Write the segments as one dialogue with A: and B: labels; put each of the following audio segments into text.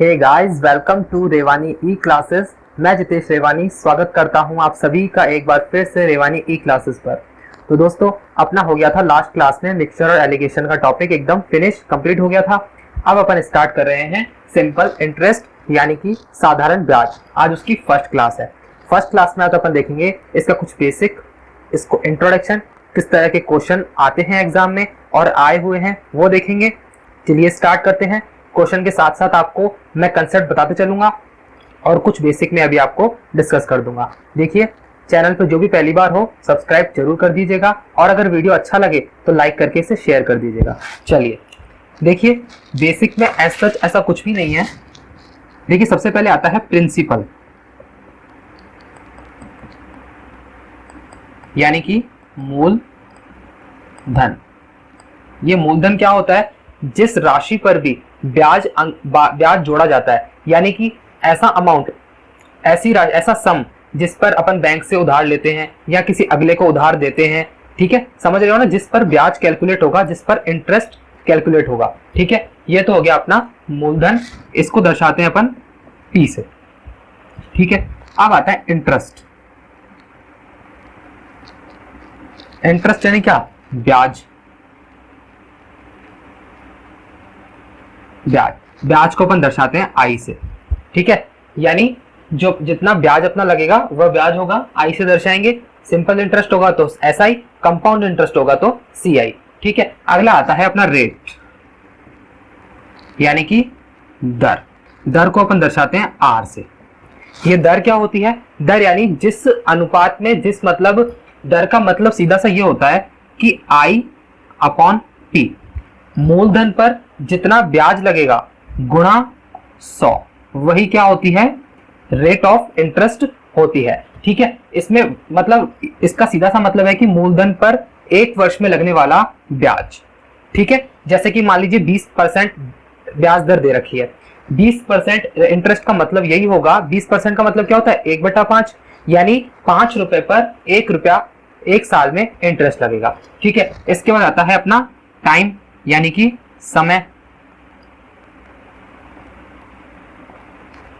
A: Hey guys, welcome to Revani e classes. मैं जितेश रेवानी स्वागत करता हूं आप सभी का एक बार फिर से रेवानी ई क्लासेस पर। तो दोस्तों, अपना हो गया था लास्ट क्लास में मिक्सचर और एलिगेशन का टॉपिक एकदम फिनिश कंप्लीट हो गया था। अब अपन स्टार्ट कर रहे हैं सिंपल इंटरेस्ट यानी कि साधारण ब्याज। आज उसकी फर्स्ट क्लास है। फर्स्ट क्लास में आज अपन देखेंगे इसका कुछ बेसिक, इसको इंट्रोडक्शन, किस तरह के क्वेश्चन आते हैं एग्जाम में और आए हुए हैं वो देखेंगे। चलिए स्टार्ट करते हैं। क्वेश्चन के साथ साथ आपको मैं कंसेप्ट बताते चलूंगा और कुछ बेसिक में अभी आपको डिस्कस कर दूंगा। देखिए, चैनल पर जो भी पहली बार हो सब्सक्राइब जरूर कर दीजिएगा और अगर वीडियो अच्छा लगे तो लाइक करके इसे शेयर कर दीजिएगा। चलिए देखिए, बेसिक में एज सच ऐसा कुछ भी नहीं है। देखिए, सबसे पहले आता है प्रिंसिपल यानी कि मूलधन। ये मूलधन क्या होता है? जिस राशि पर भी ब्याज जोड़ा जाता है, यानी कि ऐसा अमाउंट, ऐसा सम जिस पर अपन बैंक से उधार लेते हैं या किसी अगले को उधार देते हैं। ठीक है, समझ रहे हो ना? जिस पर ब्याज कैलकुलेट होगा, जिस पर इंटरेस्ट कैलकुलेट होगा। ठीक है, ये तो हो गया अपना मूलधन। इसको दर्शाते हैं अपन पी से। ठीक है, अब आता है इंटरेस्ट। इंटरेस्ट यानी क्या? ब्याज। ब्याज को अपन दर्शाते हैं आई से। ठीक है, यानी जो जितना ब्याज अपना लगेगा वह ब्याज होगा, आई से दर्शाएंगे। सिंपल इंटरेस्ट होगा तो एस आई, कंपाउंड इंटरेस्ट होगा तो सी आई। ठीक है, अगला आता है अपना रेट यानी कि दर। दर को अपन दर्शाते हैं आर से। ये दर क्या होती है? दर यानी जिस अनुपात में, जिस मतलब दर का मतलब सीधा सा ये होता है कि आई अपॉन पी, मूलधन पर जितना ब्याज लगेगा गुणा 100, वही क्या होती है? रेट ऑफ इंटरेस्ट होती है। ठीक है, इसमें मतलब इसका सीधा सा मतलब है कि मूलधन पर एक वर्ष में लगने वाला ब्याज। ठीक है, जैसे कि मान लीजिए 20% ब्याज दर दे रखी है। 20% इंटरेस्ट का मतलब यही होगा। 20% का मतलब क्या होता है? 1/5, यानी 5 रुपए पर 1 रुपया एक साल में इंटरेस्ट लगेगा। ठीक है, इसके बाद आता है अपना टाइम यानी कि समय।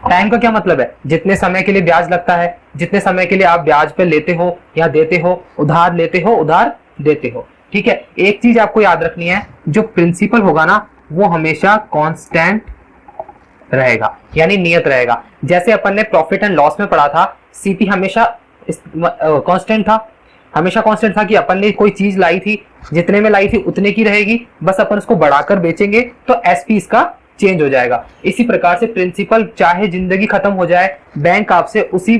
A: टाइम का क्या मतलब है? जितने समय के लिए ब्याज लगता है, जितने समय के लिए आप ब्याज पे लेते हो या देते हो, उधार लेते हो, उधार देते हो। ठीक है, एक चीज आपको याद रखनी है, जो प्रिंसिपल होगा ना वो हमेशा कांस्टेंट रहेगा, यानी नियत रहेगा। जैसे अपन ने प्रॉफिट एंड लॉस में पढ़ा था, सीपी हमेशा कांस्टेंट था। हमेशा कांस्टेंट था कि अपन ने कोई चीज लाई थी, जितने में लाई थी उतने की रहेगी, बस अपन उसको बढ़ाकर बेचेंगे तो एसपी इसका चेंज हो जाएगा। इसी प्रकार से प्रिंसिपल, चाहे जिंदगी खत्म हो जाए, बैंक आपसे उसी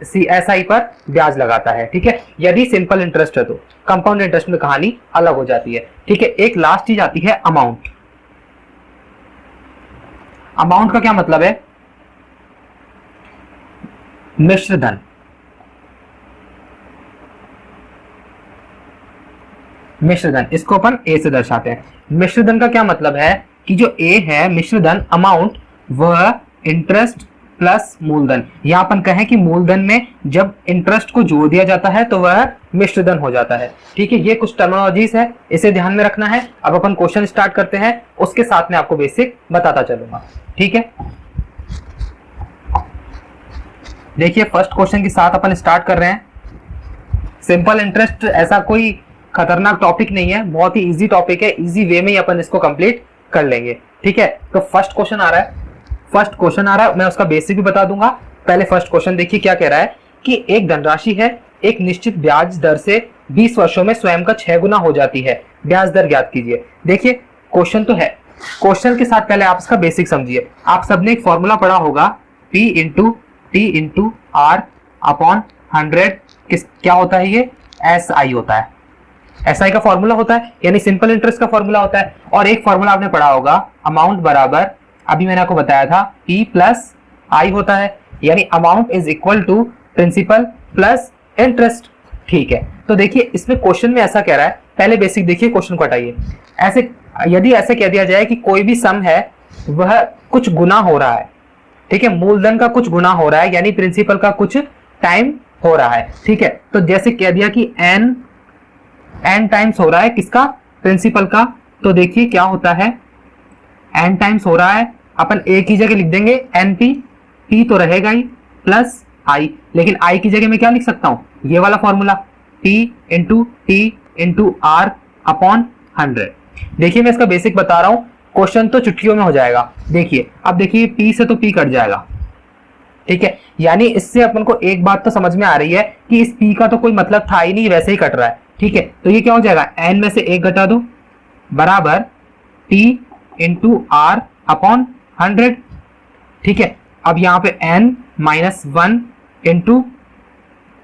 A: सीएसआई पर ब्याज लगाता है। ठीक है, यदि सिंपल इंटरेस्ट है तो। कंपाउंड इंटरेस्ट में कहानी अलग हो जाती है। ठीक है, एक लास्ट चीज आती है अमाउंट। अमाउंट का क्या मतलब है? मिश्रधन। मिश्रधन, इसको अपन ए से दर्शाते हैं। मिश्रधन का क्या मतलब है कि जो ए है मिश्रधन, अमाउंट, वह इंटरेस्ट प्लस मूलधन। यहां अपन कहें कि मूलधन में जब इंटरेस्ट को जोड़ दिया जाता है तो वह मिश्रधन हो जाता है। ठीक है, ये कुछ टर्मिनोलॉजीज है, इसे ध्यान में रखना है। अब अपन क्वेश्चन स्टार्ट करते हैं, उसके साथ में आपको बेसिक बताता चलूंगा। ठीक है, देखिए फर्स्ट क्वेश्चन के साथ अपन स्टार्ट कर रहे हैं। सिंपल इंटरेस्ट ऐसा कोई खतरनाक टॉपिक नहीं है, बहुत ही इजी टॉपिक है। इजी वे में ही अपन इसको कंप्लीट कर लेंगे। ठीक है, तो फर्स्ट क्वेश्चन आ रहा है। मैं उसका बेसिक भी बता दूंगा। पहले फर्स्ट क्वेश्चन देखिए क्या कह रहा है कि एक धनराशि है, एक निश्चित ब्याज दर से 20 वर्षों में स्वयं का 6 गुना हो जाती है। ब्याज दर ज्ञात कीजिए। देखिए क्वेश्चन तो है, क्वेश्चन के साथ पहले आप इसका बेसिक समझिए। आप सबने एक फॉर्मूला पढ़ा होगा, P into T into R upon 100। क्या होता है ये? SI होता है। SI का फॉर्मूला होता है, यानी सिंपल इंटरेस्ट का फॉर्मूला होता है। और एक फॉर्मूला आपने पढ़ा होगा, अमाउंट बराबर, अभी मैंने आपको बताया था, P प्लस I होता है, यानी amount is equal to principal plus interest. ठीक है, तो देखिए इसमें क्वेश्चन में ऐसा कह रहा है, पहले बेसिक देखिए, क्वेश्चन को हटाइए। ऐसे यदि ऐसे कह दिया जाए कि कोई भी सम है वह कुछ गुना हो रहा है। ठीक है, मूलधन का कुछ गुना हो रहा है, यानी प्रिंसिपल का कुछ टाइम हो रहा है। ठीक है, तो जैसे कह दिया कि n टाइम्स हो रहा है, किसका? प्रिंसिपल का। तो देखिए क्या होता है, n टाइम्स हो रहा है, अपन ए की जगह लिख देंगे NP, P तो रहेगा ही, प्लस I, लेकिन I की जगह में क्या लिख सकता हूं, ये वाला formula P into T into R upon 100। देखिए मैं इसका बेसिक बता रहा हूं, क्वेश्चन तो चुटकियों में हो जाएगा। देखिए अब देखिए P से तो P कट जाएगा, ठीक है, यानी इससे अपन को एक बात तो समझ में आ रही है कि इस P का तो कोई मतलब था ही नहीं, वैसे ही कट रहा है, ठीक है। तो ये क्या हो जाएगा, N में से 1 घटा दो बराबर T इंटू R अपॉन 100, ठीक है। अब यहाँ पे N माइनस 1 इंटू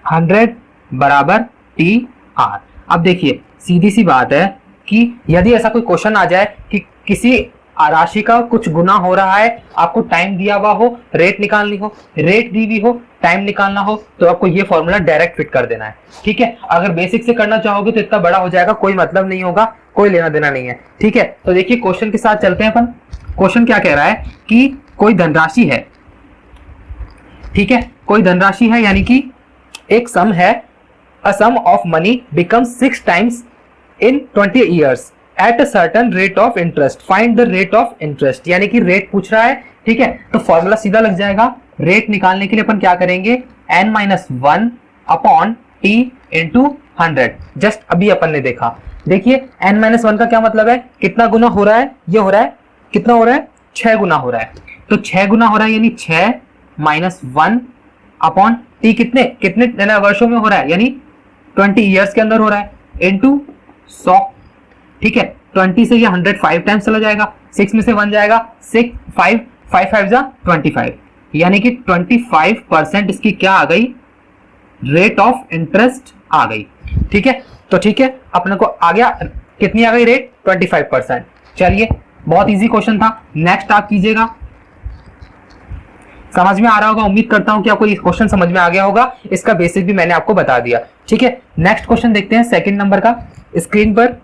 A: 100 बराबर TR। अब देखिए सीधी सी बात है कि यदि ऐसा कोई क्वेश्चन आ जाए कि किसी राशि का कुछ गुना हो रहा है, आपको टाइम दिया हुआ हो, रेट निकालनी हो, रेट दी हुई हो, टाइम निकालना हो, तो आपको ये फॉर्मूला डायरेक्ट फिट कर देना है, ठीक है। अगर बेसिक से करना चाहोगे तो इतना बड़ा हो जाएगा, कोई मतलब नहीं होगा, कोई लेना देना नहीं है, ठीक है। तो देखिए क्वेश्चन के साथ चलते हैं अपन। क्वेश्चन क्या कह रहा है कि कोई धनराशि है, ठीक है, कोई धनराशि है यानी कि एक सम है, a sum of money becomes 6 times in 20 years at a certain rate of interest, find the rate of interest, यानी कि रेट पूछ रहा है, ठीक है। तो फॉर्मूला सीधा लग जाएगा, रेट निकालने के लिए अपन क्या करेंगे, n minus 1 upon t into 100, just अभी अपन ने देखा। देखिए n माइनस 1 का क्या मतलब है, कितना गुना हो रहा है, ये हो रहा है, कितना हो रहा है, 6 गुना हो रहा है, तो 6 गुना हो रहा है यानी 6 माइनस 1 अपॉन t कितने कितने वर्षों में हो रहा है, यानी 20 ईयर्स के अंदर हो रहा है, इंटू 100, ठीक है। 20 से ये 105 टाइम्स चला जाएगा, 6 में से 1 जाएगा, 6 5 5 5 जा 25, यानी कि 25% इसकी क्या आ गई, रेट ऑफ इंटरेस्ट आ गई, ठीक है। तो ठीक है, अपने को आ गया, कितनी आ गई रेट, 25%। चलिए बहुत इजी क्वेश्चन था, नेक्स्ट आप कीजिएगा। समझ में आ रहा होगा, उम्मीद करता हूं कि आपको ये क्वेश्चन समझ में आ गया होगा, इसका बेसिक भी मैंने आपको बता दिया, ठीक है। नेक्स्ट क्वेश्चन देखते हैं, सेकंड नंबर का स्क्रीन पर।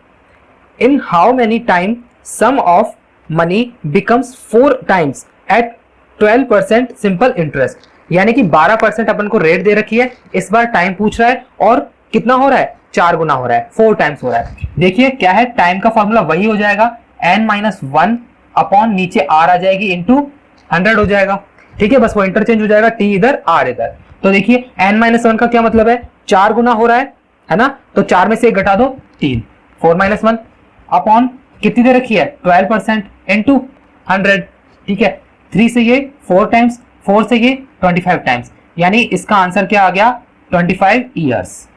A: In how many time sum of money becomes 4 times at 12% simple interest, यानी कि 12% अपन को रेट दे रखी है, इस बार टाइम पूछ रहा है और कितना हो रहा है, 4 गुना हो रहा है, 4 टाइम्स हो रहा है। देखिए क्या है, टाइम का फॉर्मूला वही हो जाएगा, n माइनस 1 अपॉन नीचे r आ जाएगी इंटू 100 हो जाएगा, ठीक है। बस वो इंटरचेंज हो जाएगा, t इधर r इधर। तो देखिए n माइनस 1 का क्या मतलब है, 4 गुना हो रहा है ना, तो 4 में से 1 घटा दो 3, 4 माइनस 1 अपॉन कितनी दे रखी है, 12% इंटू 100, ठीक है। 3 से ये 4 टाइम्स, 4 से ये 25 टाइम्स, यानी इसका आंसर क्या आ गया, 25 ईयर्स।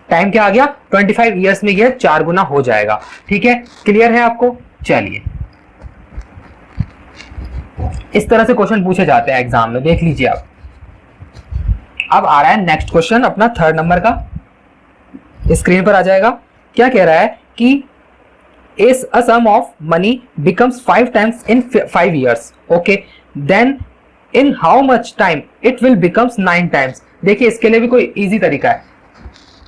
A: टाइम क्या आ गया, 25 ईयर्स में ये 4 गुना हो जाएगा, ठीक है। क्लियर है आपको, चलिए इस तरह से क्वेश्चन पूछे जाते हैं एग्जाम में, देख लीजिए आप। अब आ रहा है नेक्स्ट क्वेश्चन अपना थर्ड नंबर का, स्क्रीन पर आ जाएगा। क्या कह रहा है कि is a sum of money becomes 5 times in 5 years, okay, then in how much time it will becomes 9 times। देखिए इसके लिए भी कोई इजी तरीका है,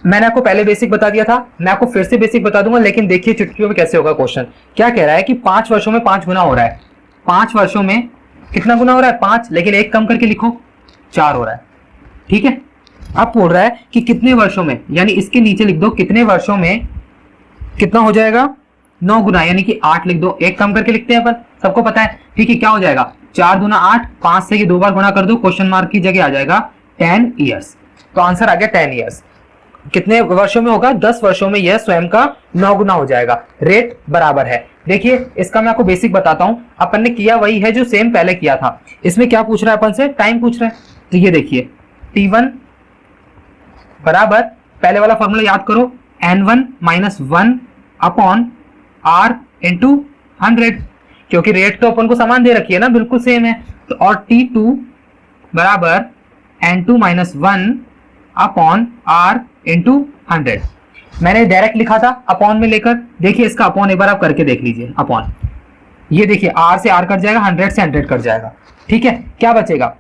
A: मैंने आपको पहले बेसिक बता दिया था, मैं आपको फिर से बेसिक बता दूंगा, लेकिन देखिए चुटकियों में कैसे होगा क्वेश्चन। क्या कह रहा है कि 5 वर्षों में 5 गुना हो रहा है, 5 वर्षों में कितना गुना हो रहा है, 5, लेकिन एक कम करके लिखो, 4 हो रहा है, ठीक है। अब बोल रहा है कि कितने वर्षों में, यानी इसके नीचे लिख दो कितने वर्षों में कितना हो जाएगा, 9 गुना, यानी कि 8 लिख दो, एक कम करके लिखते हैं अपन, सबको पता है, ठीक है। क्या हो जाएगा, 4 दूना 8, 5 से ये 2 बार गुना कर दो, क्वेश्चन मार्क की जगह आ जाएगा 10 ईयर्स। तो आंसर आ गया 10 ईयर्स। कितने वर्षों में होगा, 10 वर्षों में यह स्वयं का 9 गुना हो जाएगा, रेट बराबर है। देखिए इसका मैं आपको बेसिक बताता हूं, अपन ने किया वही है जो सेम पहले किया था। इसमें क्या पूछ रहा है अपन से, टाइम पूछ रहा है, तो ये देखिए t1 बराबर, पहले वाला फॉर्मूला याद करो, n1 minus 1 upon r into 100, क्योंकि रेट तो अपन को समान दे रखी है ना, बिल्कुल सेम है। तो और t2 बराबर n2 minus 1 upon r into 100। मैंने डायरेक्ट लिखा था अपॉन में लेकर, देखिए इसका अपॉन एक बार आप करके देख लीजिए, अपॉन ये देखिए r से r कट जाएगा, 100 से 100 कट जाएगा, ठीक है। क्या बचेगा,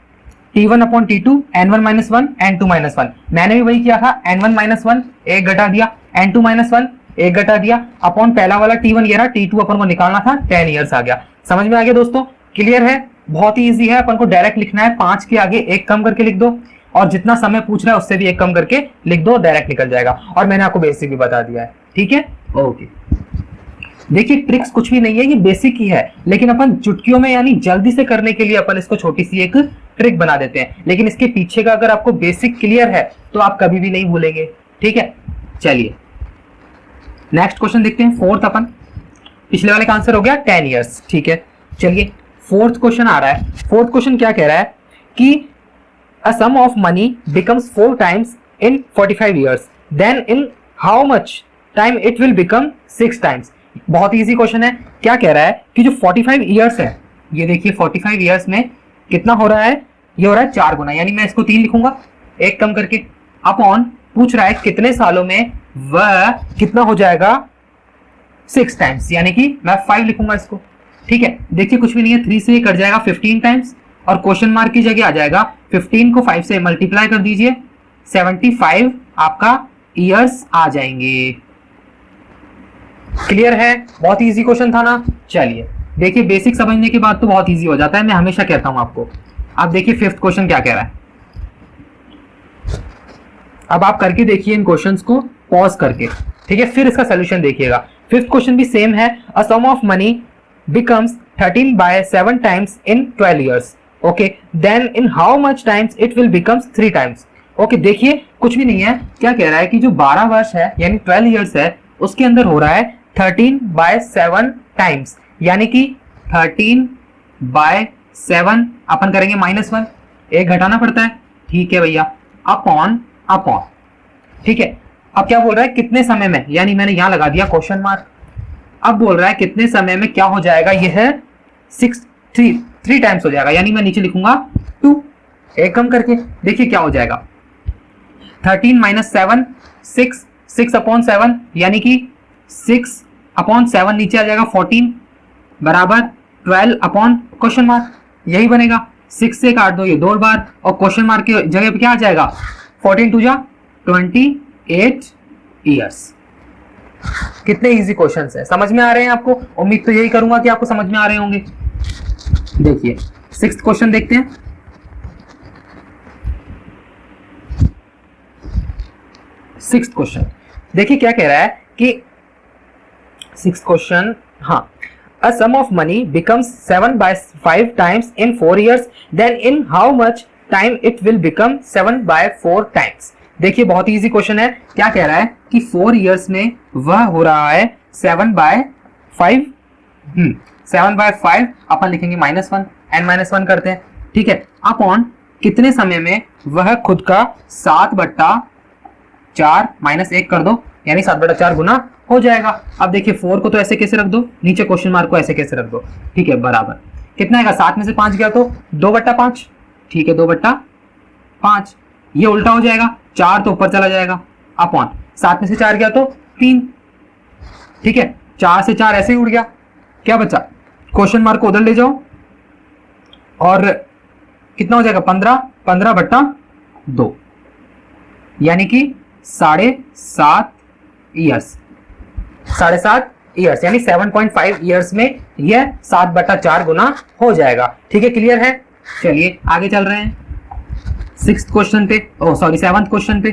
A: t1 upon t2, n1 minus 1, n2 minus 1। मैंने भी वही किया था, n1 माइनस 1 एक घटा दिया, n2 माइनस 1 एक घटा दिया, अपॉन पहला वाला t1 ये रहा, t2 अपन को निकालना था, 10 ईयर्स आ गया। समझ में आ गया दोस्तों, क्लियर है, बहुत ही इजी है। अपन को डायरेक्ट लिखना है, 5 के आगे एक कम करके लिख दो, और जितना समय पूछ रहा है उससे भी एक कम करके लिख दो, डायरेक्ट निकल जाएगा। और मैंने आपको बेसिक भी बता दिया है, ठीक है, ओके। देखिए ट्रिक्स कुछ भी नहीं है, ये बेसिक ही है, लेकिन अपन चुटकियों में यानी जल्दी से करने के लिए अपन इसको छोटी सी एक ट्रिक बना देते हैं, लेकिन इसके पीछे का अगर आपको बेसिक क्लियर है तो आप कभी भी नहीं भूलेंगे। ठीक है, चलिए नेक्स्ट क्वेश्चन देखते हैं। फोर्थ अपन, पिछले वाले का आंसर हो गया 10 ईयर्स। ठीक है, चलिए फोर्थ क्वेश्चन आ रहा है। फोर्थ क्वेश्चन क्या कह रहा है कि a sum of money becomes 4 times in 45 years, then in how much time it will become 6 times. बहुत इजी क्वेश्चन है। क्या कह रहा है कि जो 45 ईयर्स है, ये देखिए 45 ईयर्स में कितना हो रहा है, ये हो रहा है 4 गुना, यानी मैं इसको 3 लिखूंगा एक कम करके, अपॉन पूछ रहा है कितने सालों में वह कितना हो जाएगा 6 टाइम्स, यानी कि मैं 5 लिखूंगा इसको। ठीक है, देखिए कुछ भी नहीं है, 3 से ये कट जाएगा 15 टाइम्स और क्वेश्चन मार्क की जगह आ जाएगा 15 को 5 से मल्टीप्लाई कर दीजिए, 75 आपका ईयर्स आ जाएंगे। क्लियर है, बहुत इजी क्वेश्चन था ना। चलिए देखिए बेसिक समझने के बाद तो बहुत इजी हो जाता है, मैं हमेशा कहता हूं आपको। अब देखिए फिफ्थ क्वेश्चन क्या कह रहा है, अब आप करके देखिए इन क्वेश्चंस को पॉज करके। ठीक है, फिर इसका सोल्यूशन देखिएगा। फिफ्थ क्वेश्चन भी सेम है, a sum of money becomes 13 by 7 times in 12 years, okay, then in how much times it will becomes 3 times. Okay, देखिए कुछ भी नहीं है, क्या कह रहा है कि जो 12 वर्ष है यानी 12 ईयर्स है, उसके अंदर हो रहा है 13 बाय 7 टाइम्स, यानी कि 13 बाय 7 अपन करेंगे -1, एक घटाना पड़ता है। ठीक है भैया, अपॉन अपॉन। ठीक है, अब क्या बोल रहा है कितने समय में, यानी मैंने यहां लगा दिया क्वेश्चन मार्क। अब बोल रहा है कितने समय में क्या हो जाएगा, यह है 3 टाइम्स हो जाएगा, यानी मैं नीचे लिखूंगा 2 एक कम करके। देखिए क्या हो जाएगा, 13 - 7 6 अपॉन 7, यानी कि 6 अपॉन 7 नीचे आ जाएगा 14 बराबर 12 अपॉन क्वेश्चन मार्क, यही बनेगा। 6 से काट दो ये 2 बार और क्वेश्चन मार्क की जगह पे क्या आ जाएगा, 14 2 जा 28 ईयर्स। कितने इजी क्वेश्चंस है, समझ में आ रहे हैं आपको? उम्मीद तो यही करूंगा कि आपको समझ में आ रहे होंगे। देखिए सिक्स्थ क्वेश्चन देखते हैं। सिक्स्थ क्वेश्चन देखिए क्या कह रहा है कि सिक्स्थ क्वेश्चन, हाँ, a sum of money becomes 7 by 5 times in 4 years, then in how much time it will become 7 by 4 times। देखिए बहुत इजी क्वेश्चन है। क्या कह रहा है कि 4 इयर्स में वह हो रहा है 7 by 5, 7 by 5 अपन लिखेंगे -1 n - 1 करते हैं। ठीक है, अपॉन कितने समय में वह खुद का 7/4 -1 कर दो, यानी 7/4 गुना हो जाएगा। अब देखिए 4 को तो ऐसे कैसे रख दो, नीचे क्वेश्चन मार्क को ऐसे कैसे रख दो। ठीक है, बराबर कितना आएगा, 7 में से 5 गया तो 2/5। ठीक है, 2/5, ये उल्टा हो जाएगा, 4 तो ऊपर चला जाएगा, अपॉन 7 में से 4 गया तो 3। ठीक है, 4 से 4 ऐसे ही उड़ गया, क्या बचा, क्वेश्चन मार्क को उधर ले जाओ और कितना हो जाएगा, 15/2, यानी कि 7.5 ईयर्स, 7.5 ईयर्स, यानी 7.5 ईयर्स में यह 7/4 गुना हो जाएगा। ठीक है, क्लियर है। चलिए आगे चल रहे हैं सिक्स्थ क्वेश्चन पे, सेवंथ क्वेश्चन पे।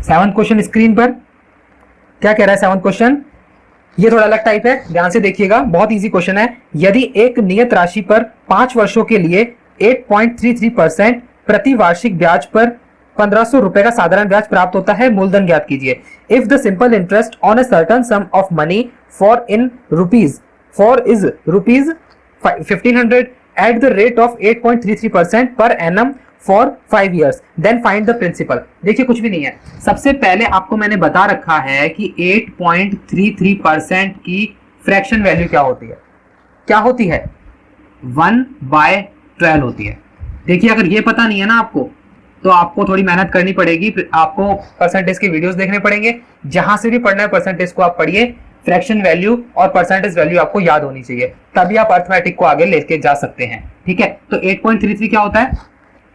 A: सेवंथ क्वेश्चन स्क्रीन पर क्या कह रहा है सेवंथ क्वेश्चन, ये थोड़ा अलग टाइप है, ध्यान से देखिएगा, बहुत इजी क्वेश्चन है। यदि एक नियत राशि पर 5 वर्षों के लिए 8.33% प्रति वार्षिक ब्याज पर 1500 रुपए का साधारण ब्याज प्राप्त होता है, मूलधन ज्ञात कीजिए। If the simple interest on a certain some of money for is rupees 1500 at the rate of 8.33% per annum for 5 years, then find the principal। देखिए कुछ भी नहीं है, सबसे पहले आपको मैंने बता रखा है कि 8.33% की फ्रैक्शन वैल्यू क्या होती है, 1/12 होती है। देखिए अगर ये पता नहीं है ना आपको, तो आपको थोड़ी मेहनत करनी पड़ेगी, आपको परसेंटेज के वीडियोस देखने पड़ेंगे, जहां से भी पढ़ना है परसेंटेज को आप पढ़िए, फ्रैक्शन वैल्यू और परसेंटेज वैल्यू आपको याद होनी चाहिए, तभी आप अर्थमेटिक को आगे लेके जा सकते हैं। ठीक है, तो 8.33 क्या होता है,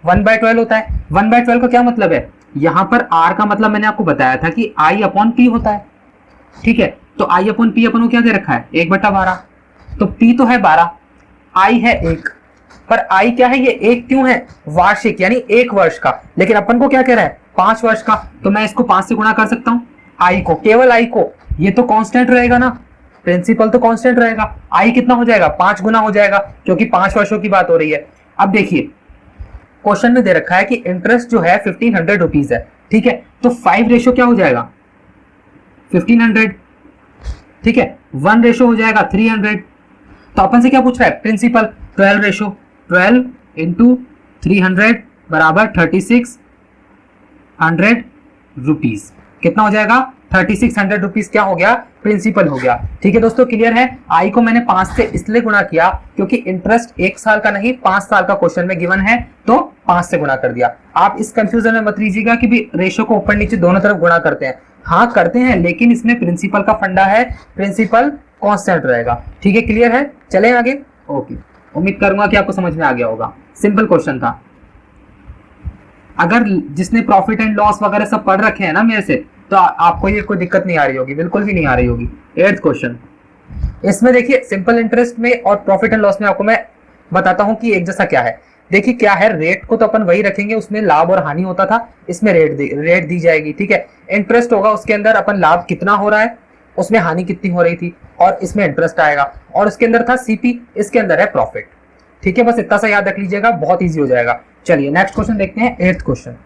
A: 1/12 होता है। 1/12 का क्या मतलब है, यहां पर r का मतलब मैंने आपको बताया था कि I/P होता है। ठीक है, तो I/P अपन को क्या दे रखा है, 1/12, तो P तो है 12, I है 1, पर I क्या है, ये 1 क्यों है, वार्षिक यानी 1 वर्ष का, लेकिन अपन को क्या कह रहा है, 5 वर्ष का, तो मैं इसको 5 से गुणा कर सकता हूं, आई को, केवल आई को, ये तो कांस्टेंट रहेगा ना, प्रिंसिपल तो कांस्टेंट रहेगा, आई कितना हो जाएगा 5 गुना हो जाएगा, क्योंकि 5 वर्षों की बात हो रही है। अब देखिए क्वेश्चन में दे रखा है कि इंटरेस्ट जो है 1500 रुपीज है, ठीक है, तो 5 रेशो क्या हो जाएगा 1500, ठीक है, 1 रेशो हो जाएगा 300, तो अपन से क्या पूछ रहा है प्रिंसिपल, 12 रेशो, 12 इंटू 300 बराबर 3600 रुपीज, कितना हो जाएगा 3600 रुपीज, क्या हो गया प्रिंसिपल हो गया। ठीक है दोस्तों, क्लियर है। आई को मैंने 5 से इसलिए गुणा किया क्योंकि इंटरेस्ट 1 साल का नहीं 5 साल का क्वेश्चन में गिवन है, तो 5 से गुणा कर दिया। आप इस कंफ्यूजन में मत लीजिएगा कि भी रेशो को ऊपर नीचे दोनों तरफ गुणा करते हैं, हाँ करते हैं, लेकिन इसमें प्रिंसिपल का फंडा है, प्रिंसिपल कांस्टेंट रहेगा। ठीक है, क्लियर है, चलें आगे। ओके, उम्मीद करूंगा कि आपको समझ में आ गया होगा, सिंपल क्वेश्चन था। अगर जिसने प्रॉफिट एंड लॉस वगैरह सब पढ़ रखे हैं ना मेरे से, तो आपको ये कोई दिक्कत नहीं आ रही होगी, बिल्कुल भी नहीं आ रही होगी। 8th क्वेश्चन, इसमें देखिए सिंपल इंटरेस्ट में और प्रॉफिट एंड लॉस में आपको मैं बताता हूं कि एक जैसा क्या है। देखिए क्या है, रेट को तो अपन वही रखेंगे, उसमें लाभ और हानि होता था, इसमें रेट दी जाएगी। ठीक है, इंटरेस्ट होगा, उसके अंदर अपन लाभ कितना हो रहा है, उसमें हानि कितनी हो रही थी, और इसमें इंटरेस्ट आएगा, और उसके अंदर था सीपी, इसके अंदर है प्रॉफिट। ठीक है, बस इतना सा याद रख लीजिएगा, बहुत ईजी हो जाएगा। चलिए नेक्स्ट क्वेश्चन देखते हैं। 8th क्वेश्चन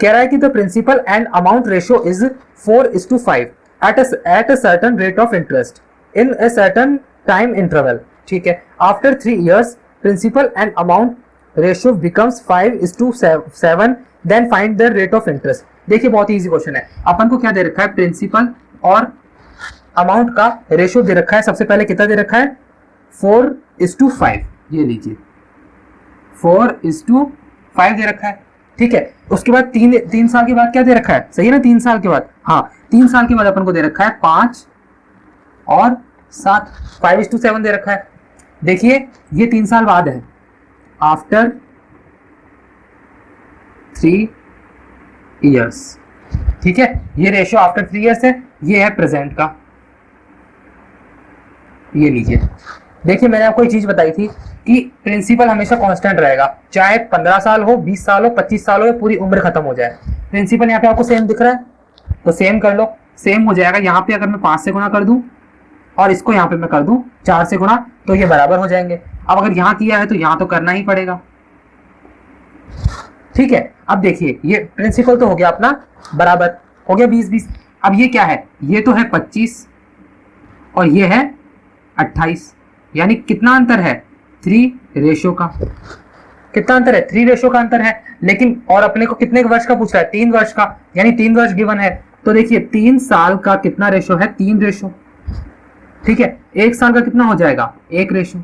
A: कह रहा है कि the principal and amount ratio is 4:5 at a certain rate of interest in a certain time interval. ठीक है, after 3 years principal and amount ratio becomes 5:7, then find the rate of interest. देखिए बहुत easy question है, अपन को क्या दे रखा है, principal और अमाउंट का रेशियो दे रखा है। सबसे पहले कितना दे रखा है 4:5, ये लीजिए 4:5 दे रखा है। ठीक है, उसके बाद 3 साल के बाद क्या दे रखा है, सही है ना, 3 साल के बाद, हाँ 3 साल के बाद अपन को दे रखा है 5 और 7, 5:7 दे रखा है। देखिए ये 3 साल बाद है, आफ्टर 3 years। ठीक है, ये रेशियो आफ्टर 3 years है, ये है प्रेजेंट का, ये लीजिए। देखिए मैंने आपको एक चीज बताई थी कि प्रिंसिपल हमेशा कांस्टेंट रहेगा, चाहे 15 साल हो, 20 साल हो, 25 साल हो, या पूरी उम्र खत्म हो जाए। प्रिंसिपल यहाँ पे आपको सेम दिख रहा है, तो सेम कर लो, सेम हो जाएगा। यहाँ पे अगर मैं 5 से गुणा कर दूं और इसको यहाँ पे मैं कर दूं 4 से गुणा, तो ये बराबर हो जाएंगे। अब अगर यहाँ किया है तो यहाँ तो करना ही पड़ेगा। ठीक है, अब देखिए ये प्रिंसिपल तो हो गया अपना बराबर, हो गया 20-20। अब ये क्या है, ये तो है 25 और ये है 28, यानी कितना अंतर है 3 रेशो का, कितना अंतर है 3 रेशो का अंतर है। लेकिन और अपने को कितने वर्ष का पूछ रहा है, 3 वर्ष का, यानी 3 वर्ष गिवन है। तो देखिए 3 साल का कितना रेशो है, 3 रेशो। ठीक है, 1 साल का कितना हो जाएगा 1 रेशो।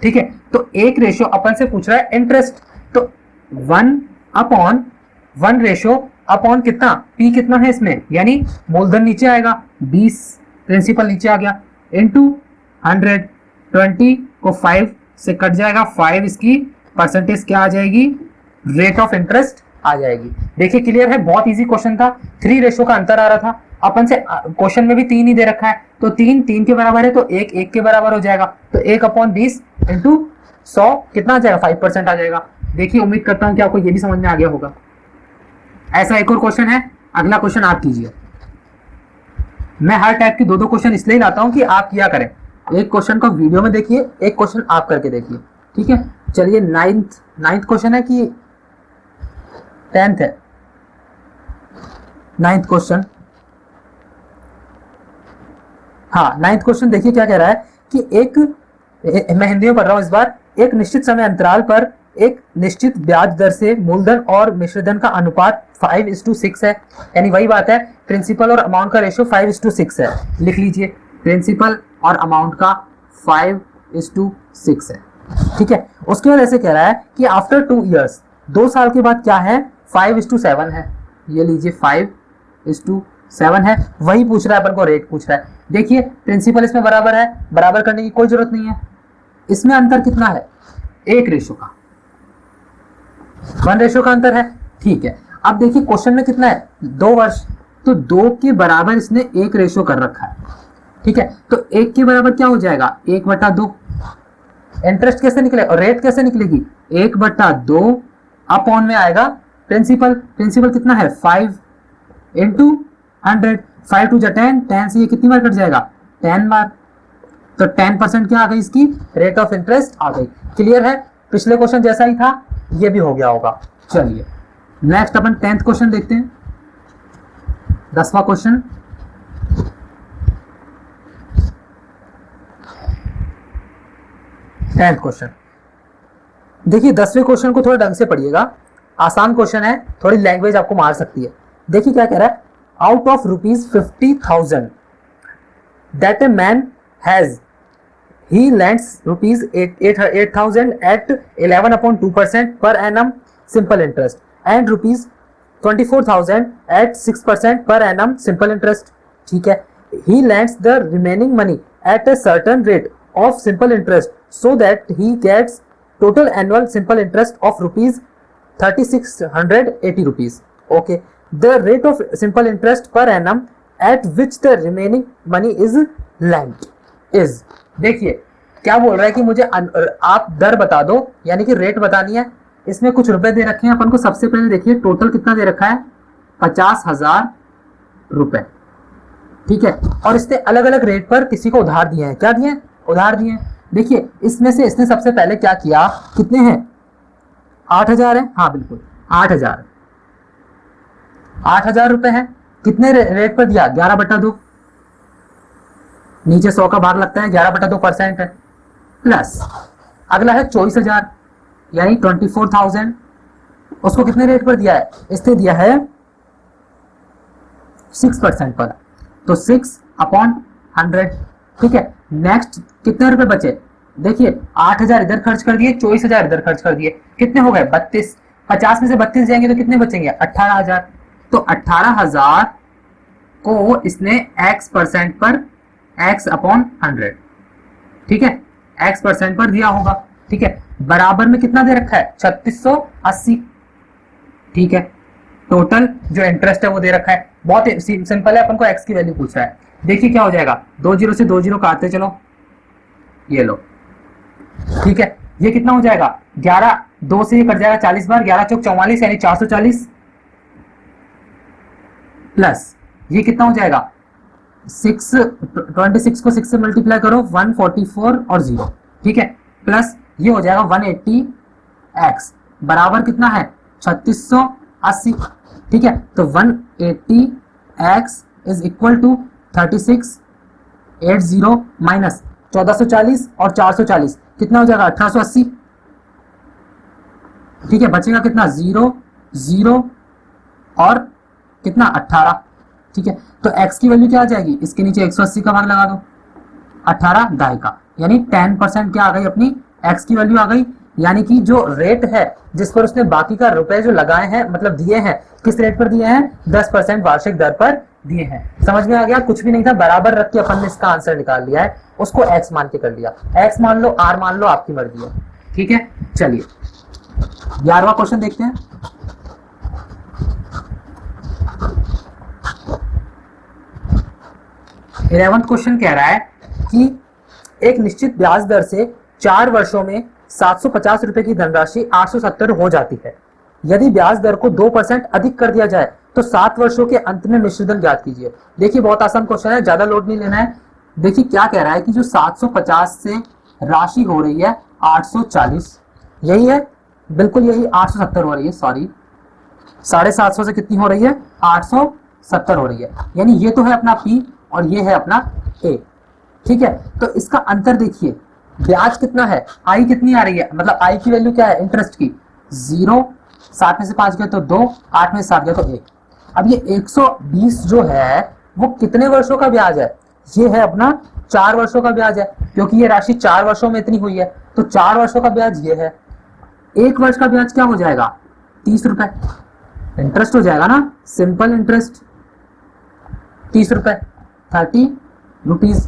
A: ठीक है, तो 1 रेशो अपन से पूछ रहा है इंटरेस्ट, तो 1/1 रेशो अपॉन कितना, पी कितना है इसमें, यानी मूलधन नीचे आएगा 20, प्रिंसिपल नीचे आ गया, इनटू 100, 20 को 5 से कट जाएगा, 5 इसकी परसेंटेज क्या आ जाएगी, रेट ऑफ इंटरेस्ट आ जाएगी। देखिए क्लियर है, बहुत इजी क्वेश्चन था, 3 रेशो का अंतर आ रहा था अपन से, क्वेश्चन में भी 3 ही दे रखा है, तो 3 के बराबर है, तो 1 के बराबर हो जाएगा, तो 1/20 इंटू 100 कितना आ जाएगा 5% आ जाएगा। देखिए उम्मीद करता हूं कि आपको ये भी समझ में आ गया होगा। ऐसा एक और क्वेश्चन है, अगला क्वेश्चन आप कीजिए। मैं हर टाइप की 2-2 क्वेश्चन इसलिए लाता हूं कि आप किया करें, एक क्वेश्चन को वीडियो में देखिए, एक क्वेश्चन आप करके देखिए। ठीक है, चलिए 9th क्वेश्चन है कि 10th है, 9th क्वेश्चन, हाँ 9th क्वेश्चन देखिए क्या कह रहा है कि मैं हिंदी में पढ़ रहा हूं इस बार, एक निश्चित समय अंतराल पर एक निश्चित ब्याज दर से मूलधन और मिश्रधन का अनुपात 5:6 है, यानी वही बात है, प्रिंसिपल और अमाउंट का रेशियो 5:6 है। लिख लीजिए, प्रिंसिपल और अमाउंट का 5:6 है। ठीक है, उसके बाद ऐसे कह रहा है कि आफ्टर 2 years, 2 साल के बाद क्या है 5:7 है, ये लीजिए 5:7 है, वही पूछ रहा है अपन को, रेट पूछ रहा है। देखिए प्रिंसिपल इसमें बराबर है, बराबर करने की कोई जरूरत नहीं है, इसमें अंतर कितना है 1 रेशो का, 1 रेशो का अंतर है। ठीक है, अब देखिए क्वेश्चन में कितना है 2 वर्ष, तो 2 के बराबर इसने 1 रेशो कर रखा है। ठीक है, तो 1 के बराबर क्या हो जाएगा 1/2, इंटरेस्ट कैसे निकले और रेट कैसे निकलेगी 1/2 अपॉन में आएगा प्रिंसिपल, प्रिंसिपल कितना है 5 इंटू 100, 5 टू जा 10, 10 से ये कितनी बार कट जाएगा 10 बार, तो 10% क्या आ गई इसकी रेट ऑफ इंटरेस्ट आ गई। क्लियर है, पिछले क्वेश्चन जैसा ही था ये भी हो गया होगा। चलिए नेक्स्ट अपन 10th क्वेश्चन देखते हैं, 10वां क्वेश्चन। टेंथ क्वेश्चन देखिए, 10वें क्वेश्चन को थोड़ा ढंग से पढ़िएगा, आसान क्वेश्चन है, थोड़ी लैंग्वेज आपको मार सकती है। देखिए क्या कह रहा है, out of ₹50,000 that a man has he lends ₹8,000 at 11/2% per annum simple interest and ₹24,000 at 6% per annum simple interest। ठीक है, he lends the remaining money at a certain rate of simple interest so that he gets total annual simple interest of ₹3,680। Okay, the rate of simple interest per annum at which the remaining money is lent is। देखिए क्या बोल रहा है कि मुझे आप दर बता दो, यानी कि रेट बतानी है। इसमें कुछ रुपए दे रखे हैं अपन को। सबसे पहले देखिए टोटल कितना दे रखा है 50,000 रुपए, ठीक है, और इसने अलग अलग रेट पर किसी को उधार दिए हैं। क्या दिए हैं, उधार दिए हैं। देखिए इसमें से इसने सबसे पहले क्या किया, कितने हैं 8,000 है, हाँ बिल्कुल 8,000 रुपए है। कितने रेट पर दिया 11/2, नीचे 100 का भाग लगता है, 11/2% है। प्लस अगला है 24,000 यानी 24,000, उसको कितने रेट पर दिया है, इसने दिया है 6% पर, तो 6/100। ठीक है, नेक्स्ट कितने रुपए बचे, देखिए 8,000 इधर खर्च कर दिए, 24,000 इधर खर्च कर दिए, कितने हो गए 32। 50 में से 32 जाएंगे तो कितने बचेंगे 18,000। तो 18,000 को इसने x% पर x/100, ठीक है, x% पर दिया होगा। ठीक है, बराबर में कितना दे रखा है 3680। ठीक है, टोटल जो इंटरेस्ट है वो दे रखा है। बहुत सिंपल है, अपन को x की वैल्यू पूछ रहा है। देखिए क्या हो जाएगा, 2 0 से 2 0 काटते चलो, ये लो। ठीक है, ये कितना हो जाएगा 11, 2 से ये कट जाएगा 40 बार, 11 चौक 44 यानी 440, प्लस ये कितना हो जाएगा 26 को 6 से मल्टीप्लाई करो 144 और 0। ठीक है, प्लस ये हो जाएगा 180x बराबर कितना है 3680। ठीक है, तो 180x is equal to 3680 minus 1440 और 440 कितना हो जाएगा 1880। ठीक है, बचेगा कितना 0 0 और कितना 18। ठीक है, तो x की वैल्यू क्या आ जाएगी, इसके नीचे 180 का भाग लगा दो, 18 दाई का, यानी 10% क्या आ गई अपनी x की वैल्यू आ गई। यानी कि जो रेट है जिस पर उसने बाकी का रुपए जो लगाए हैं, मतलब दिए हैं, किस रेट पर दिए हैं 10% वार्षिक दर पर दिए हैं। समझ में आ गया, कुछ भी नहीं था, बराबर रख के अपन ने इसका आंसर निकाल लिया है, उसको x मान के कर लिया। x मान लो, r मान लो, आपकी मर्जी है। ठीक है, चलिए 11वां क्वेश्चन देखते हैं। इलेवंथ क्वेश्चन कह रहा है कि एक निश्चित ब्याज दर से 4 वर्षों में 750 रुपए की धनराशि 870 हो जाती है। यदि ब्याज दर को 2% अधिक कर दिया जाए तो 7 वर्षों के अंत में मिश्रधन ज्ञात कीजिए। देखिए बहुत आसान क्वेश्चन है, ज्यादा लोड नहीं लेना है। देखिए क्या कह रहा है कि जो 750 से राशि हो रही है 840, यही है, बिल्कुल यही 870 हो रही है, सॉरी 750 से कितनी हो रही है 870 हो रही है, यानी ये तो है अपना P और ये है अपना A। ठीक है, तो इसका अंतर देखिए, ब्याज कितना है, आई कितनी आ रही है, मतलब आई की वैल्यू क्या है इंटरेस्ट की 0, 7 में से 5 गया तो 2, 8 में से 7 गया तो 1। अब ये 120 जो है वो कितने वर्षों का ब्याज है, ये है अपना 4 वर्षों का ब्याज है, क्योंकि ये राशि 4 वर्षों में इतनी हुई है, तो 4 वर्षों का ब्याज ये है। 1 वर्ष का ब्याज क्या हो जाएगा 30 रुपए, इंटरेस्ट हो जाएगा ना, सिंपल इंटरेस्ट 30 रुपए, 30 रुपीज।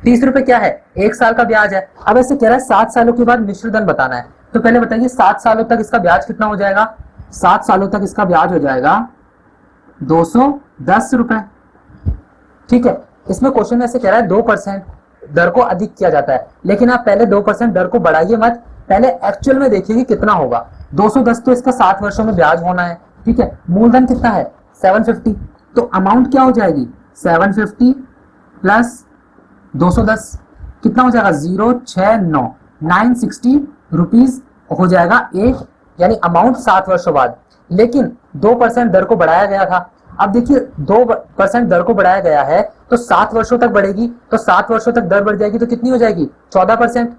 A: 30 रुपए क्या है 1 साल का ब्याज है। अब ऐसे कह रहा है 7 सालों के बाद मिश्रधन बताना है, तो पहले बताइए 7 सालों तक इसका ब्याज कितना हो जाएगा। 7 सालों तक इसका ब्याज हो जाएगा 210 रुपए। ठीक है, इसमें क्वेश्चन ऐसे कह रहा है 2% दर को अधिक किया जाता है, लेकिन आप पहले 2% दर को बढ़ाइए मत, पहले एक्चुअल में देखिए कि कितना होगा। 210 तो इसका 7 वर्षों में ब्याज होना है,
B: ठीक है, मूलधन कितना है 750, तो अमाउंट क्या हो जाएगी 750 प्लस 210 कितना हो जाएगा 069 960 रुपीज हो जाएगा एक, यानी अमाउंट 7 वर्षों बाद। लेकिन 2% दर को बढ़ाया गया था। अब देखिए 2% दर को बढ़ाया गया है तो 7 वर्षों तक बढ़ेगी, तो 7 वर्षों तक दर बढ़ जाएगी तो कितनी हो जाएगी 14%।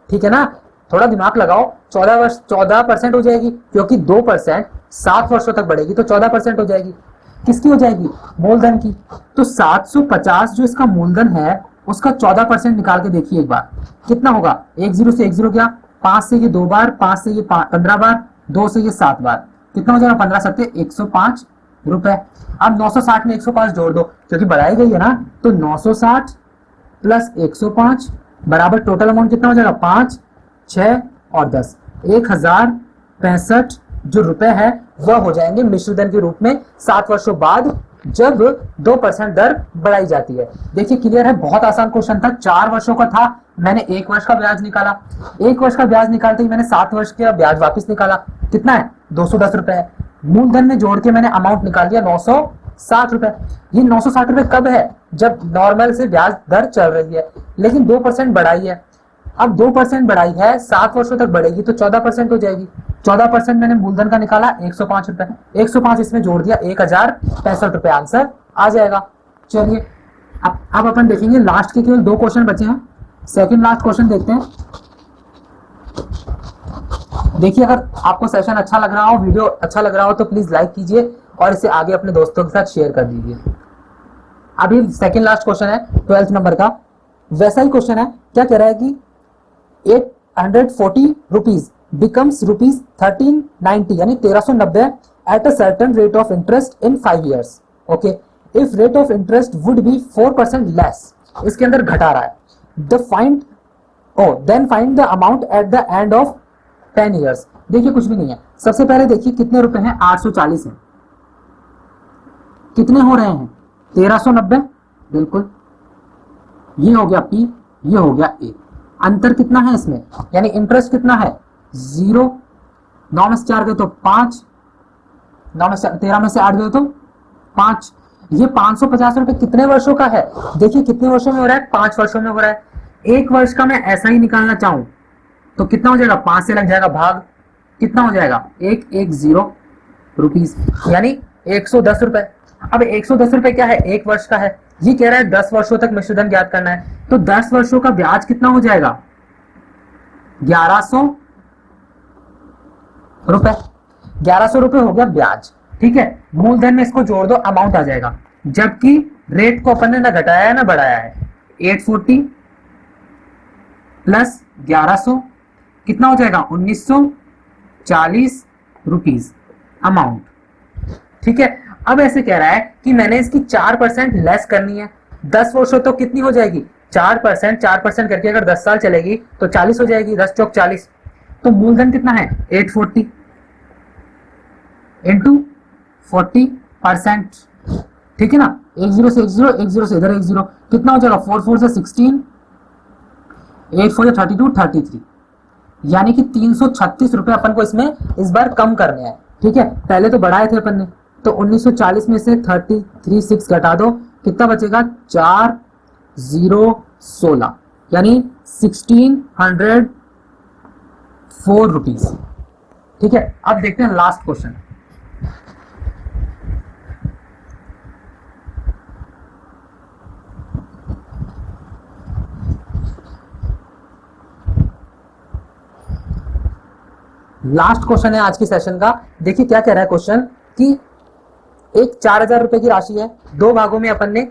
B: ठीक है ना, थोड़ा दिमाग लगाओ, 14% हो जाएगी, क्योंकि 2% 7 वर्षों तक बढ़ेगी तो 14% हो जाएगी। किसकी हो जाएगी मूलधन की। तो 750 जो इसका मूलधन है उसका 14% निकाल के देखिए एक बार कितना होगा। 10 से 10 गया, 5 से ये 2 बार, 5 से ये 15 बार, 2 से ये 7 बार, कितना हो जाएगा 15 सत्ते 105 रुपए। अब 960 में 105 जोड़ दो क्योंकि बढ़ाई गई है ना, तो 960 प्लस 105 बराबर टोटल अमाउंट कितना हो जाएगा 5, 6 और 10, 1065 जो रुपए है वह हो जाएंगे मिश्रधन के रूप में 7 वर्षों बाद, जब 2% दर बढ़ाई जाती है। देखिए क्लियर है, बहुत आसान क्वेश्चन था, 4 वर्षों का था, मैंने 1 वर्ष का ब्याज निकाला, 1 वर्ष का ब्याज निकालते ही मैंने 7 वर्ष का ब्याज वापस निकाला, कितना है 210 रुपए है। मूलधन में जोड़ के मैंने अमाउंट निकाल दिया 960 रुपए। ये 960 रुपए कब है, जब नॉर्मल से ब्याज दर चल रही है, लेकिन 2% बढ़ाई है। अब 2% बढ़ाई है, 7 वर्षों तक बढ़ेगी तो 14% हो जाएगी। 14% मैंने मूलधन का निकाला 105 रुपए, 105 इसमें जोड़ दिया 1065 रुपए, आंसर आ जाएगा। चलिए अब अपन देखेंगे लास्ट के केवल 2 क्वेश्चन बचे हैं। सेकंड लास्ट क्वेश्चन देखते हैं। देखिए अगर आपको सेशन अच्छा लग रहा हो, वीडियो अच्छा लग रहा हो तो प्लीज लाइक कीजिए और इसे आगे अपने दोस्तों के साथ शेयर कर दीजिए। अभी सेकंड लास्ट क्वेश्चन है 12th नंबर का, वैसा ही क्वेश्चन है। क्या कह रहा है कि 840 रुपीज becomes rupees 1390 यानी 1390 at a certain rate of interest in 5 years. Okay, if rate of interest would be 4% less, इसके अंदर घटा रहा है। Then find the amount at the end of 10 years. देखिए कुछ भी नहीं है, सबसे पहले देखिए कितने रुपए हैं 840 है, कितने हो रहे हैं 1390, बिल्कुल ये हो गया P, ये हो गया A। अंतर कितना है इसमें, यानी इंटरेस्ट कितना है 0, 9 में से 4 गए तो 5, 9 में से 13 में से 8 गए तो 5, ये 550 रुपए कितने वर्षों का है। देखिए कितने वर्षों में हो रहा है 5 वर्षों में हो रहा है। 1 वर्ष का मैं ऐसा ही निकालना चाहूं तो कितना हो जाएगा 5 से लग जाएगा भाग, कितना हो जाएगा 110 रुपीज यानी 110 रुपए। अब 110 रुपए क्या है 1 वर्ष का है, ये कह रहा है 10 वर्षों तक मिश्रधन ज्ञात करना है, तो 10 वर्षों का ब्याज कितना हो जाएगा 1100 रुपए। 1100 रुपए हो गया ब्याज। ठीक है, मूलधन में इसको जोड़ दो अमाउंट आ जाएगा, जबकि रेट को अपन ने ना घटाया है ना बढ़ाया है। 840 प्लस 1100 कितना हो जाएगा 1940 रुपीज अमाउंट। ठीक है, अब ऐसे कह रहा है कि मैंने इसकी 4% लेस करनी है। 10 वर्षों तो कितनी हो जाएगी 4% करके अगर 10 साल चलेगी तो 40 हो जाएगी, 10 चौक 40। तो मूलधन कितना है 840 इंटू 40%। ठीक है ना, 10 से 10, 10 से इधर 10, कितना हो जाएगा 4 4 से 16, 8 4 32, 33, यानी कि 336 रुपए अपन को इसमें इस बार कम करने हैं। ठीक है, पहले तो बढ़ाए थे अपन ने, तो 1940 में से 336 घटा दो, कितना बचेगा 4016 यानी 1604 रुपीज। ठीक है, अब देखते हैं लास्ट क्वेश्चन। लास्ट क्वेश्चन है आज के सेशन का। देखिए क्या कह रहा है क्वेश्चन कि एक 4000 रुपए की राशि है, 2 भागों में अपन ने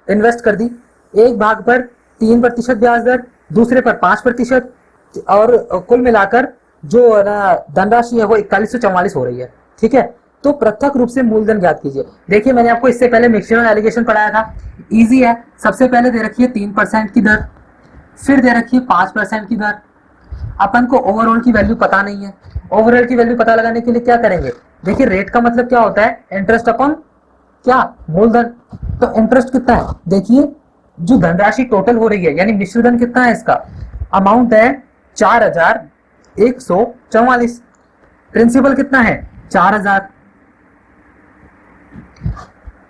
B: इन्वेस्ट कर दी। एक भाग पर 3% ब्याज दर, दूसरे पर 5%, और कुल मिलाकर जो धनराशि है वो 4144 हो रही है। ठीक है, तो पृथक रूप से मूलधन ज्ञात कीजिए। देखिए मैंने आपको इससे पहले मिक्सचर एलिगेशन पढ़ाया था, इजी है। सबसे पहले दे रखी है 3% की दर, फिर दे रखी है 5% की दर। अपन को ओवरऑल की वैल्यू पता नहीं है, ओवरऑल की वैल्यू पता लगाने के लिए क्या करेंगे, देखिए रेट का मतलब क्या होता है इंटरेस्ट अपॉन क्या मूलधन। तो इंटरेस्ट कितना है, देखिए जो धनराशि टोटल हो रही है यानी मिश्रधन कितना है, इसका अमाउंट है 4144। प्रिंसिपल कितना है 4000।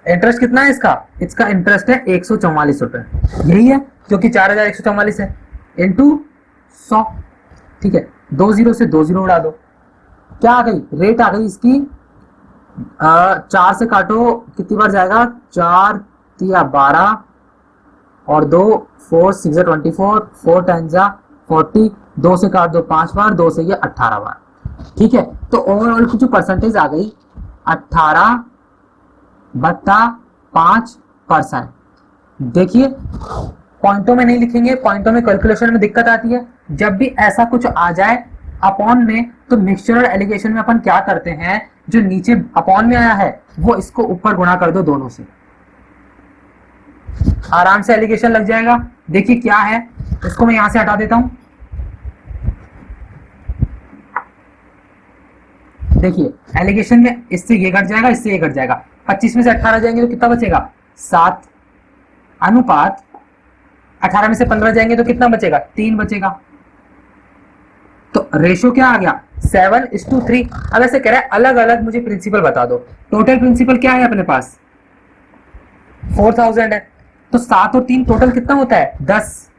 B: इंटरेस्ट कितना है इसका? इसका इंटरेस्ट है 144 रुपए, यही है क्योंकि 4144 है, इंटू 100। ठीक है, 20 से 20 उड़ा दो, क्या आ गई? रेट आ गई इसकी 4 से काटो कितनी बार जाएगा? 4 तिया 12 और 2 4 6 24, 4 10 जा 40, 2 से काट दो 5 बार, 2 से ये 18 बार। ठीक है, तो ओवरऑल की जो परसेंटेज आ गई 18/5%। देखिए पॉइंटों में नहीं लिखेंगे, पॉइंटों में कैलकुलेशन में दिक्कत आती है। जब भी ऐसा कुछ आ जाए अपॉन में, तो मिक्सचर और एलिगेशन में अपन क्या करते हैं, जो नीचे अपॉन में आया है वो इसको ऊपर गुणा कर दो दोनों से, आराम से एलिगेशन लग जाएगा। देखिए क्या है, इसको मैं यहां से हटा देता हूं। देखिए एलिगेशन में इससे ये घट जाएगा, इससे ये घट जाएगा, 25 में से 18 जाएंगे तो कितना बचेगा? 7 अनुपात 18 में से 15 जाएंगे तो कितना बचेगा? 3 बचेगा। तो रेशो क्या आ गया? 7:3। अब ऐसे कह रहा है अलग अलग मुझे प्रिंसिपल बता दो। टोटल प्रिंसिपल क्या है अपने पास? 4000 है, तो 7 और 3 टोटल कितना होता है? 10।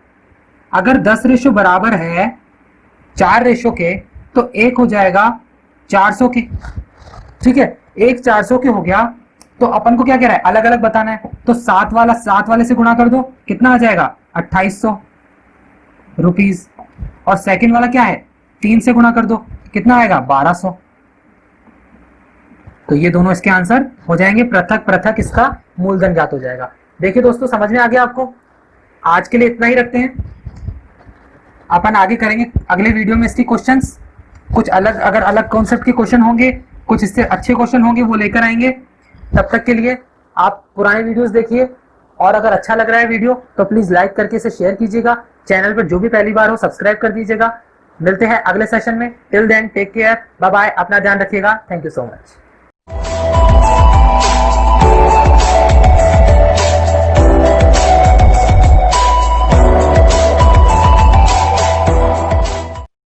B: अगर 10 रेशो बराबर है 4 रेशो के, तो एक हो जाएगा 400 के। ठीक है, एक 400 के हो गया, तो अपन को क्या कह रहा है? अलग अलग बताना है, तो 7 वाला 7 वाले से गुणा कर दो, कितना आ जाएगा? 2800 रुपीज। और सेकंड वाला क्या है? 3 से गुणा कर दो, कितना आएगा? 1200। तो ये दोनों इसके आंसर हो जाएंगे, पृथक पृथक इसका मूलधन ज्ञात हो जाएगा। देखिए दोस्तों, समझ में आ गया आपको? आज के लिए इतना ही रखते हैं, अपन आगे करेंगे अगले वीडियो में इसकी क्वेश्चंस। कुछ अलग, अगर अलग कॉन्सेप्ट के क्वेश्चन होंगे, कुछ इससे अच्छे क्वेश्चन होंगे, वो लेकर आएंगे। तब तक के लिए आप पुराने वीडियोस देखिए, और अगर अच्छा लग रहा है वीडियो तो प्लीज लाइक करके इसे शेयर कीजिएगा। चैनल पर जो भी पहली बार हो सब्सक्राइब कर दीजिएगा। मिलते हैं अगले सेशन में। Till then take care, bye bye, अपना ध्यान रखिएगा। Thank you so much.